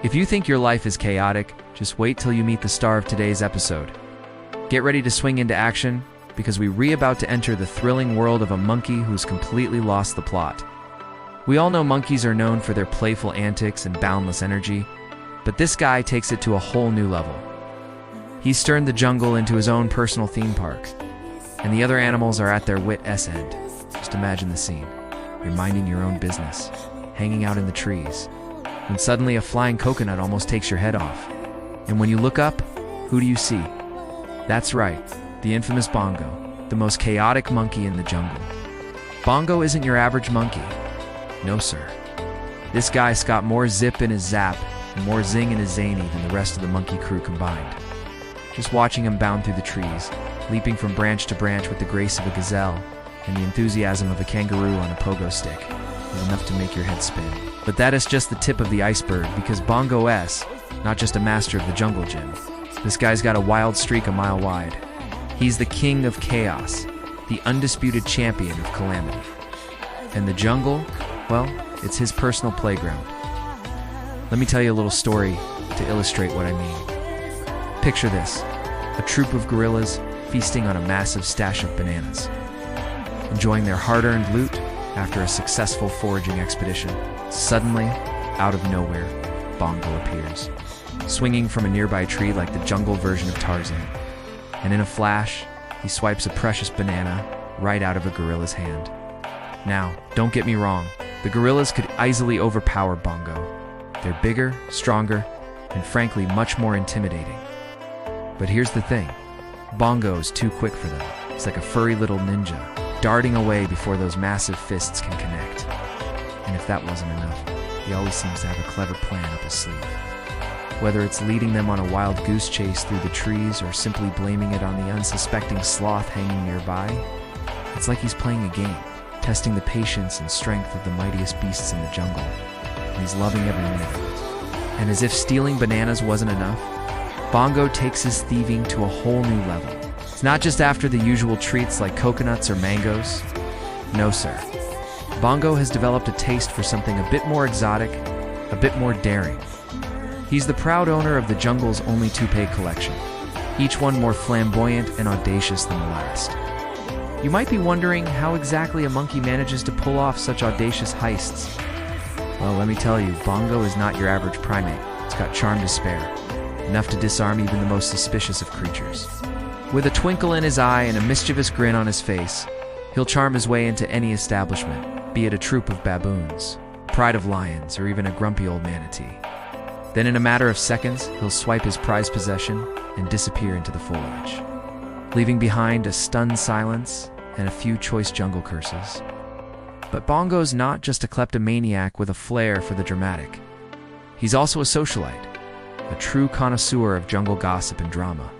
If you think your life is chaotic, just wait till you meet the star of today's episode. Get ready to swing into action, because we're about to enter the thrilling world of a monkey who's completely lost the plot. We all know monkeys are known for their playful antics and boundless energy, but this guy takes it to a whole new level. He's turned the jungle into his own personal theme park, and the other animals are at their wit's end. Just imagine the scene. You're minding your own business, hanging out in the trees, when suddenly a flying coconut almost takes your head off. And when you look up, who do you see? That's right, the infamous Bongo, the most chaotic monkey in the jungle. Bongo isn't your average monkey. No, sir. This guy's got more zip in his zap and more zing in his zany than the rest of the monkey crew combined. Just watching him bound through the trees, leaping from branch to branch with the grace of a gazelle and the enthusiasm of a kangaroo on a pogo stick, is enough to make your head spin. But that is just the tip of the iceberg, because Bongo S, not just a master of the jungle gym. This guy's got a wild streak a mile wide. He's the king of chaos, the undisputed champion of calamity. And the jungle, well, it's his personal playground. Let me tell you a little story to illustrate what I mean. Picture this, a troop of gorillas feasting on a massive stash of bananas. Enjoying their hard-earned loot after a successful foraging expedition, suddenly, out of nowhere, Bongo appears, swinging from a nearby tree like the jungle version of Tarzan. And in a flash, he swipes a precious banana right out of a gorilla's hand. Now, don't get me wrong, the gorillas could easily overpower Bongo. They're bigger, stronger, and frankly much more intimidating. But here's the thing, Bongo's too quick for them. He's like a furry little ninja, darting away before those massive fists can connect. And if that wasn't enough, he always seems to have a clever plan up his sleeve. Whether it's leading them on a wild goose chase through the trees or simply blaming it on the unsuspecting sloth hanging nearby, it's like he's playing a game, testing the patience and strength of the mightiest beasts in the jungle. And he's loving every minute of it. And as if stealing bananas wasn't enough, Bongo takes his thieving to a whole new level. It's not just after the usual treats like coconuts or mangoes. No, sir. Bongo has developed a taste for something a bit more exotic, a bit more daring. He's the proud owner of the jungle's only toupee collection, each one more flamboyant and audacious than the last. You might be wondering how exactly a monkey manages to pull off such audacious heists. Well, let me tell you, Bongo is not your average primate. It's got charm to spare, enough to disarm even the most suspicious of creatures. With a twinkle in his eye and a mischievous grin on his face, he'll charm his way into any establishment, be it a troop of baboons, pride of lions, or even a grumpy old manatee. Then in a matter of seconds, he'll swipe his prized possession and disappear into the foliage, leaving behind a stunned silence and a few choice jungle curses. But Bongo's not just a kleptomaniac with a flair for the dramatic. He's also a socialite, a true connoisseur of jungle gossip and drama.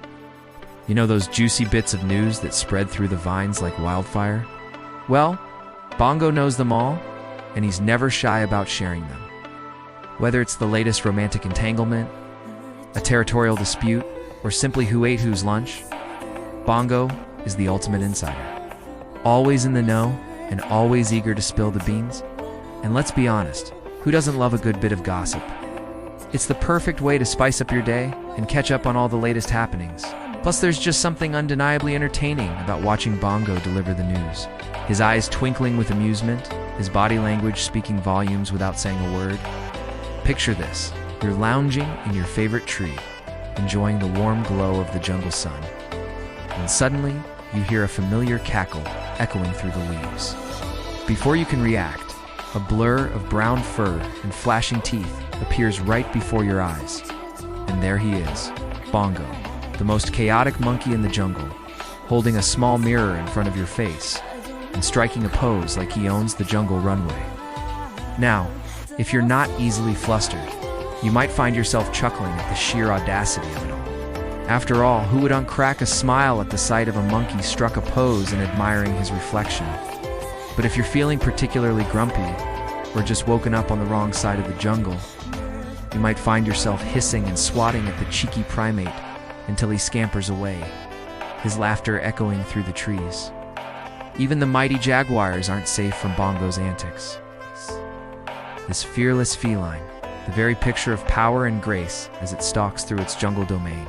You know those juicy bits of news that spread through the vines like wildfire? Well, Bongo knows them all, and he's never shy about sharing them. Whether it's the latest romantic entanglement, a territorial dispute, or simply who ate whose lunch, Bongo is the ultimate insider. Always in the know, and always eager to spill the beans. And let's be honest, who doesn't love a good bit of gossip? It's the perfect way to spice up your day and catch up on all the latest happenings. Plus, there's just something undeniably entertaining about watching Bongo deliver the news. His eyes twinkling with amusement, his body language speaking volumes without saying a word. Picture this, you're lounging in your favorite tree, enjoying the warm glow of the jungle sun. And suddenly, you hear a familiar cackle echoing through the leaves. Before you can react, a blur of brown fur and flashing teeth appears right before your eyes. And there he is, Bongo, the most chaotic monkey in the jungle, holding a small mirror in front of your face and striking a pose like he owns the jungle runway. Now, if you're not easily flustered, you might find yourself chuckling at the sheer audacity of it all. After all, who would uncrack a smile at the sight of a monkey struck a pose and admiring his reflection? But if you're feeling particularly grumpy, or just woken up on the wrong side of the jungle, you might find yourself hissing and swatting at the cheeky primate until he scampers away, his laughter echoing through the trees. Even the mighty jaguars aren't safe from Bongo's antics. This fearless feline, the very picture of power and grace as it stalks through its jungle domain,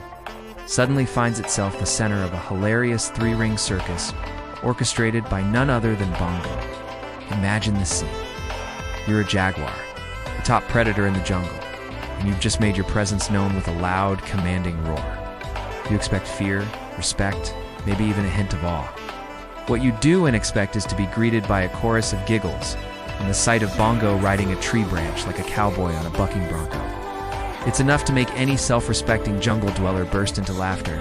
suddenly finds itself the center of a hilarious three-ring circus orchestrated by none other than Bongo. Imagine this scene. You're a jaguar, the top predator in the jungle, and you've just made your presence known with a loud, commanding roar. You expect fear, respect, maybe even a hint of awe. What you do and expect is to be greeted by a chorus of giggles and the sight of Bongo riding a tree branch like a cowboy on a bucking bronco. It's enough to make any self-respecting jungle dweller burst into laughter.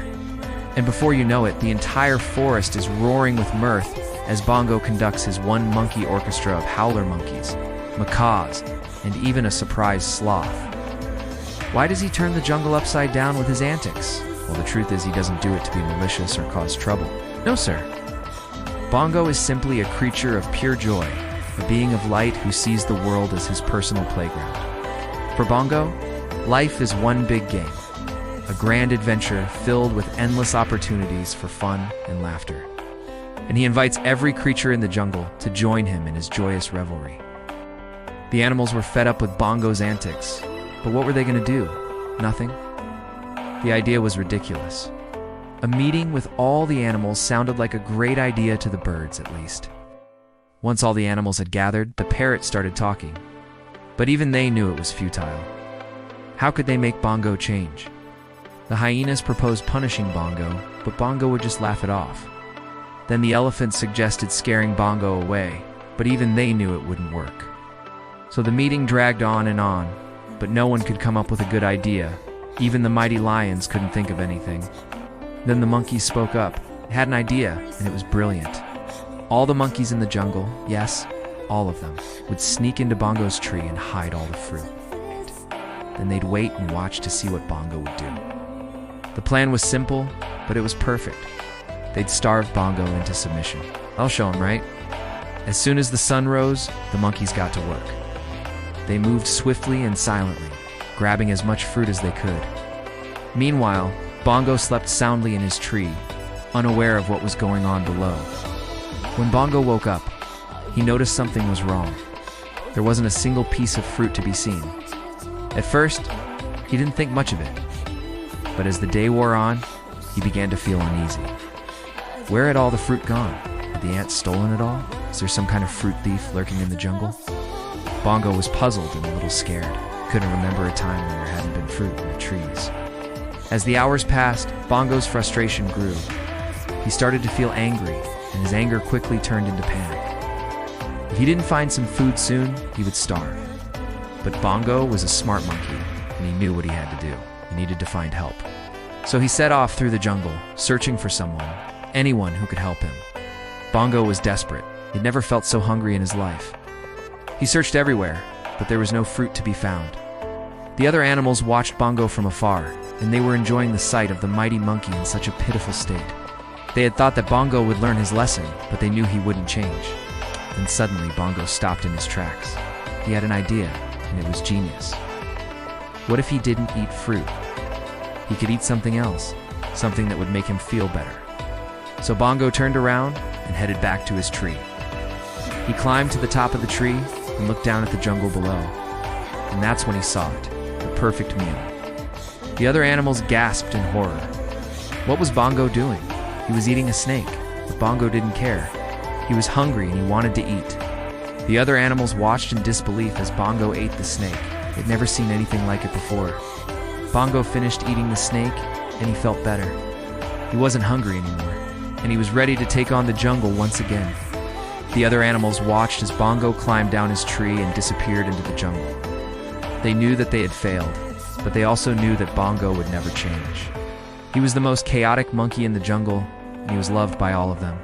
And before you know it, the entire forest is roaring with mirth as Bongo conducts his one monkey orchestra of howler monkeys, macaws, and even a surprise sloth. Why does he turn the jungle upside down with his antics? Well, the truth is he doesn't do it to be malicious or cause trouble. No, sir. Bongo is simply a creature of pure joy, a being of light who sees the world as his personal playground. For Bongo, life is one big game, a grand adventure filled with endless opportunities for fun and laughter. And he invites every creature in the jungle to join him in his joyous revelry. The animals were fed up with Bongo's antics, but what were they going to do? Nothing? The idea was ridiculous. A meeting with all the animals sounded like a great idea to the birds, at least. Once all the animals had gathered, the parrot started talking. But even they knew it was futile. How could they make Bongo change? The hyenas proposed punishing Bongo, but Bongo would just laugh it off. Then the elephants suggested scaring Bongo away, but even they knew it wouldn't work. So the meeting dragged on, but no one could come up with a good idea. Even the mighty lions couldn't think of anything. Then the monkeys spoke up. They had an idea, and it was brilliant. All the monkeys in the jungle, yes, all of them, would sneak into Bongo's tree and hide all the fruit. Then they'd wait and watch to see what Bongo would do. The plan was simple, but it was perfect. They'd starve Bongo into submission. I'll show him, right? As soon as the sun rose, the monkeys got to work. They moved swiftly and silently, grabbing as much fruit as they could. Meanwhile, Bongo slept soundly in his tree, unaware of what was going on below. When Bongo woke up, he noticed something was wrong. There wasn't a single piece of fruit to be seen. At first, he didn't think much of it. But as the day wore on, he began to feel uneasy. Where had all the fruit gone? Had the ants stolen it all? Is there some kind of fruit thief lurking in the jungle? Bongo was puzzled and a little scared. Couldn't remember a time when there hadn't been fruit in the trees. As the hours passed, Bongo's frustration grew. He started to feel angry, and his anger quickly turned into panic. If he didn't find some food soon, he would starve. But Bongo was a smart monkey, and he knew what he had to do. He needed to find help. So he set off through the jungle, searching for someone, anyone who could help him. Bongo was desperate. He'd never felt so hungry in his life. He searched everywhere, but there was no fruit to be found. The other animals watched Bongo from afar, and they were enjoying the sight of the mighty monkey in such a pitiful state. They had thought that Bongo would learn his lesson, but they knew he wouldn't change. Then suddenly, Bongo stopped in his tracks. He had an idea, and it was genius. What if he didn't eat fruit? He could eat something else, something that would make him feel better. So Bongo turned around and headed back to his tree. He climbed to the top of the tree and looked down at the jungle below. And that's when he saw it, the perfect meal. The other animals gasped in horror. What was Bongo doing? He was eating a snake, but Bongo didn't care. He was hungry and he wanted to eat. The other animals watched in disbelief as Bongo ate the snake. They'd never seen anything like it before. Bongo finished eating the snake, and he felt better. He wasn't hungry anymore, and he was ready to take on the jungle once again. The other animals watched as Bongo climbed down his tree and disappeared into the jungle. They knew that they had failed, but they also knew that Bongo would never change. He was the most chaotic monkey in the jungle, and he was loved by all of them.